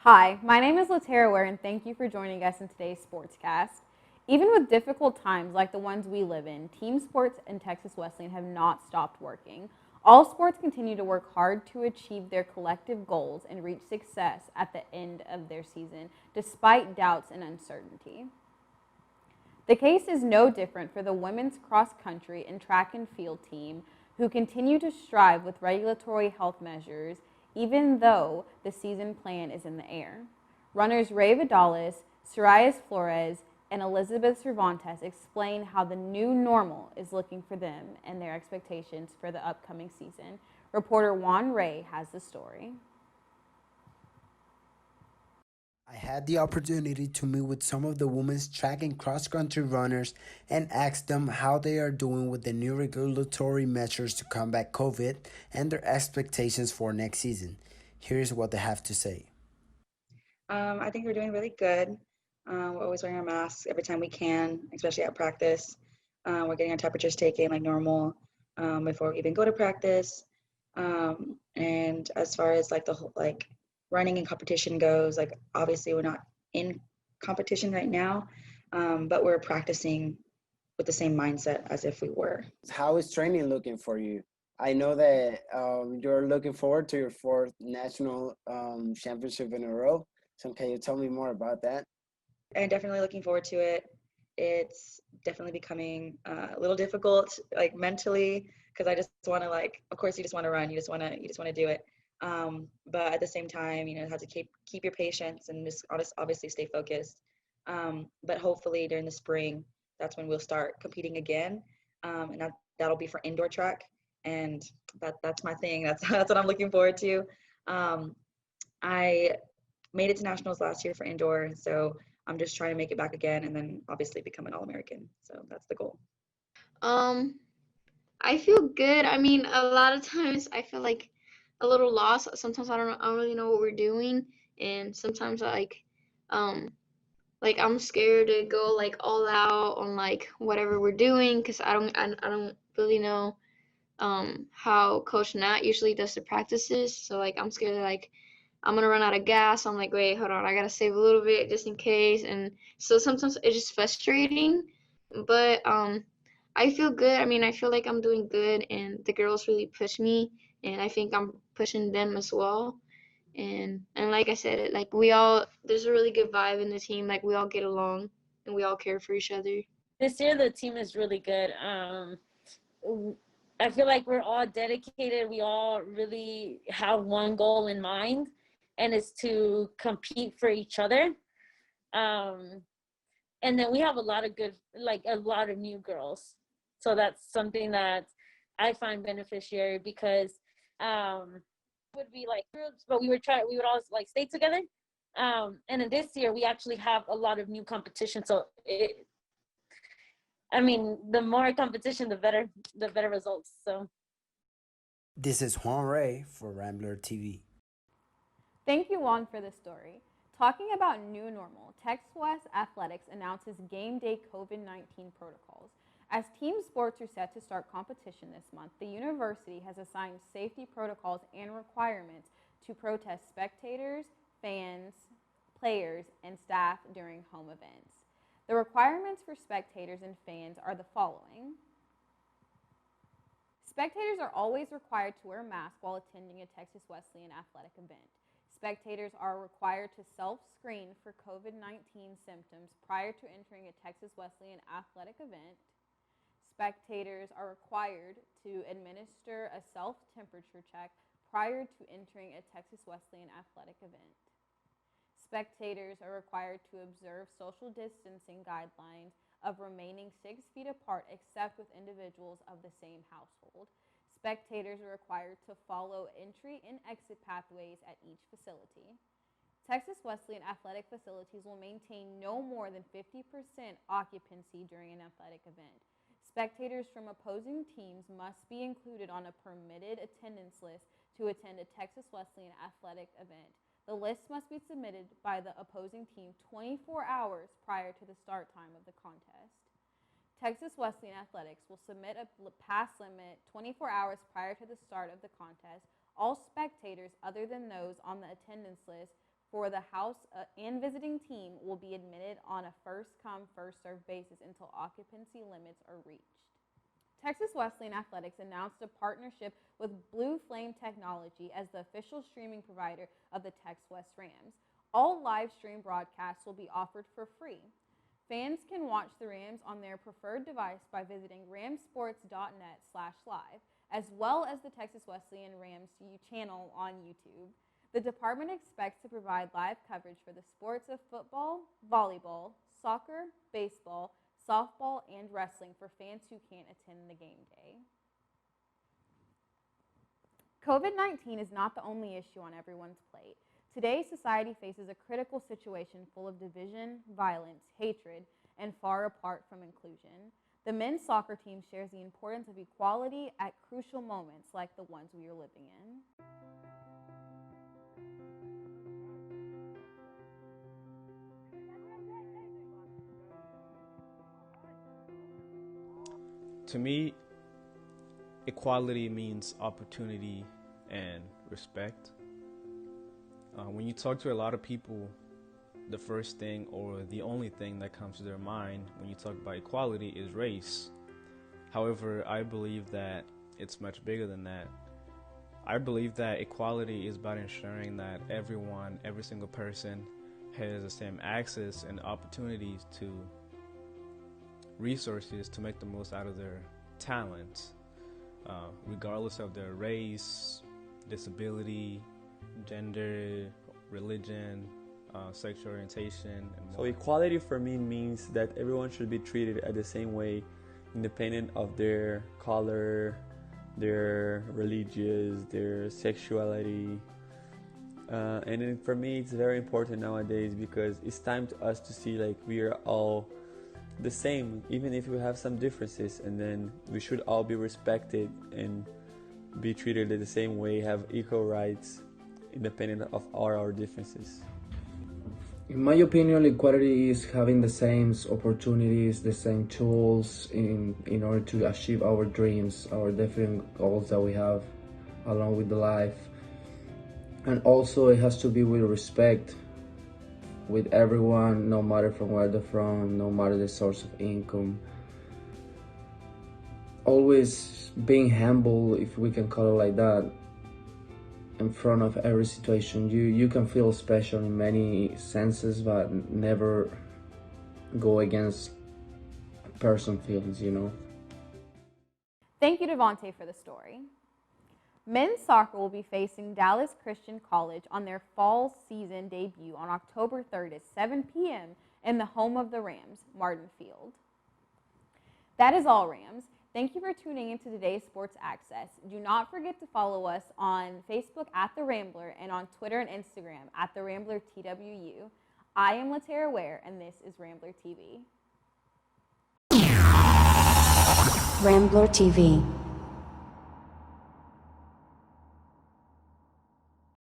Hi, my name is LaTerra Wair, and thank you for joining us in today's Sportscast. Even with difficult times like the ones we live in, team sports and Texas Wesleyan have not stopped working. All sports continue to work hard to achieve their collective goals and reach success at the end of their season, despite doubts and uncertainty. The case is no different for the women's cross country and track and field team, who continue to strive with regulatory health measures even though the season plan is in the air. Runners Ray Vidales, Soraya Flores, and Elizabeth Cervantes explain how the new normal is looking for them and their expectations for the upcoming season. Reporter Juan Ray has the story. I had the opportunity to meet with some of the women's track and cross country runners and ask them how they are doing with the new regulatory measures to combat COVID and their expectations for next season. Here's what they have to say. I think we're doing really good. We're always wearing our masks every time we can, especially at practice. We're getting our temperatures taken like normal before we even go to practice. And as far as like the whole like running and competition goes, like obviously we're not in competition right now, but we're practicing with the same mindset as if we were. How is training looking for you? I know that you're looking forward to your fourth national championship in a row. So can you tell me more about that? And definitely looking forward to it. It's definitely becoming a little difficult, like mentally, because I just want to like. Of course, you just want to run. You just want to do it. But at the same time, have to keep your patience and just obviously stay focused. But hopefully during the spring, that's when we'll start competing again, and that'll be for indoor track, and that's my thing. That's what I'm looking forward to. Um, I made it to nationals last year for indoor, so I'm just trying to make it back again and then obviously become an All-American. So that's the goal. Um, I feel good. I mean, a lot of times I feel like a little lost. Sometimes I don't really know what we're doing, and sometimes um, I'm scared to go like all out on like whatever we're doing because I don't really know how Coach Nat usually does the practices. So like I'm scared like I'm gonna run out of gas. I'm like, wait, hold on, I gotta save a little bit just in case. And so sometimes it's just frustrating, but I feel good. I mean, I feel like I'm doing good, and the girls really push me, and I think I'm pushing them as well. And like I said, like we all there's a really good vibe in the team. Like we all get along, and we all care for each other. This year the team is really good. I feel like we're all dedicated. We all really have one goal in mind, and it's to compete for each other. Um, and then we have a lot of a lot of new girls. So that's something that I find beneficiary because would be like groups, but we would all like stay together. And in this year, we actually have a lot of new competition. So the more competition, the better results. So This is Juan Ray for Rambler TV. Thank you, Juan, for this story. Talking about new normal, Texas West Athletics announces game day COVID 19 protocols. As team sports are set to start competition this month, the university has assigned safety protocols and requirements to protest spectators, fans, players, and staff during home events. The requirements for spectators and fans are the following. Spectators are always required to wear a mask while attending a Texas Wesleyan athletic event. Spectators are required to self-screen for COVID 19 symptoms prior to entering a Texas Wesleyan athletic event. Spectators are required to administer a self-temperature check prior to entering a Texas Wesleyan athletic event. Spectators are required to observe social distancing guidelines of remaining 6 feet apart except with individuals of the same household. Spectators are required to follow entry and exit pathways at each facility. Texas Wesleyan athletic facilities will maintain no more than 50% occupancy during an athletic event. Spectators from opposing teams must be included on a permitted attendance list to attend a Texas Wesleyan athletic event. The list must be submitted by the opposing team 24 hours prior to the start time of the contest. Texas Wesleyan Athletics will submit a pass limit 24 hours prior to the start of the contest. All spectators other than those on the attendance list for the house and visiting team will be admitted on a first-come, first-served basis until occupancy limits are reached. Texas Wesleyan Athletics announced a partnership with Blue Flame Technology as the official streaming provider of the Tex West Rams. All live stream broadcasts will be offered for free. Fans can watch the Rams on their preferred device by visiting ramsports.net/live, as well as the Texas Wesleyan Rams channel on YouTube. The department expects to provide live coverage for the sports of football, volleyball, soccer, baseball, softball, and wrestling for fans who can't attend the game day. COVID-19 is not the only issue on everyone's plate. Today, society faces a critical situation full of division, violence, hatred, and far apart from inclusion. The men's soccer team shares the importance of equality at crucial moments like the ones we are living in. To me, equality means opportunity and respect. When you talk to a lot of people, the first thing or the only thing that comes to their mind when you talk about equality is race. However, I believe that it's much bigger than that. I believe that equality is about ensuring that everyone, every single person, has the same access and opportunities to resources to make the most out of their talents, regardless of their race, disability, gender, religion, sexual orientation, and more. So equality for me means that everyone should be treated at the same way, independent of their color, their religious, their sexuality. And then for me, it's very important nowadays because it's time to us to see like we are all the same, even if we have some differences, and then we should all be respected and be treated the same way, have equal rights, independent of all our differences. In my opinion, equality is having the same opportunities, the same tools in order to achieve our dreams, our different goals that we have along with the life. And also it has to be with respect with everyone, no matter from where they're from, no matter the source of income. Always being humble, if we can call it like that, in front of every situation. You can feel special in many senses, but never go against person feelings, you know. Thank you, Devontae, for the story. Men's soccer will be facing Dallas Christian College on their fall season debut on October 3rd at 7 p.m. in the home of the Rams, Martin Field. That is all, Rams. Thank you for tuning into today's Sports Access. Do not forget to follow us on Facebook at The Rambler and on Twitter and Instagram at The Rambler TWU. I am LaTerra Wair, and this is Rambler TV. Rambler TV.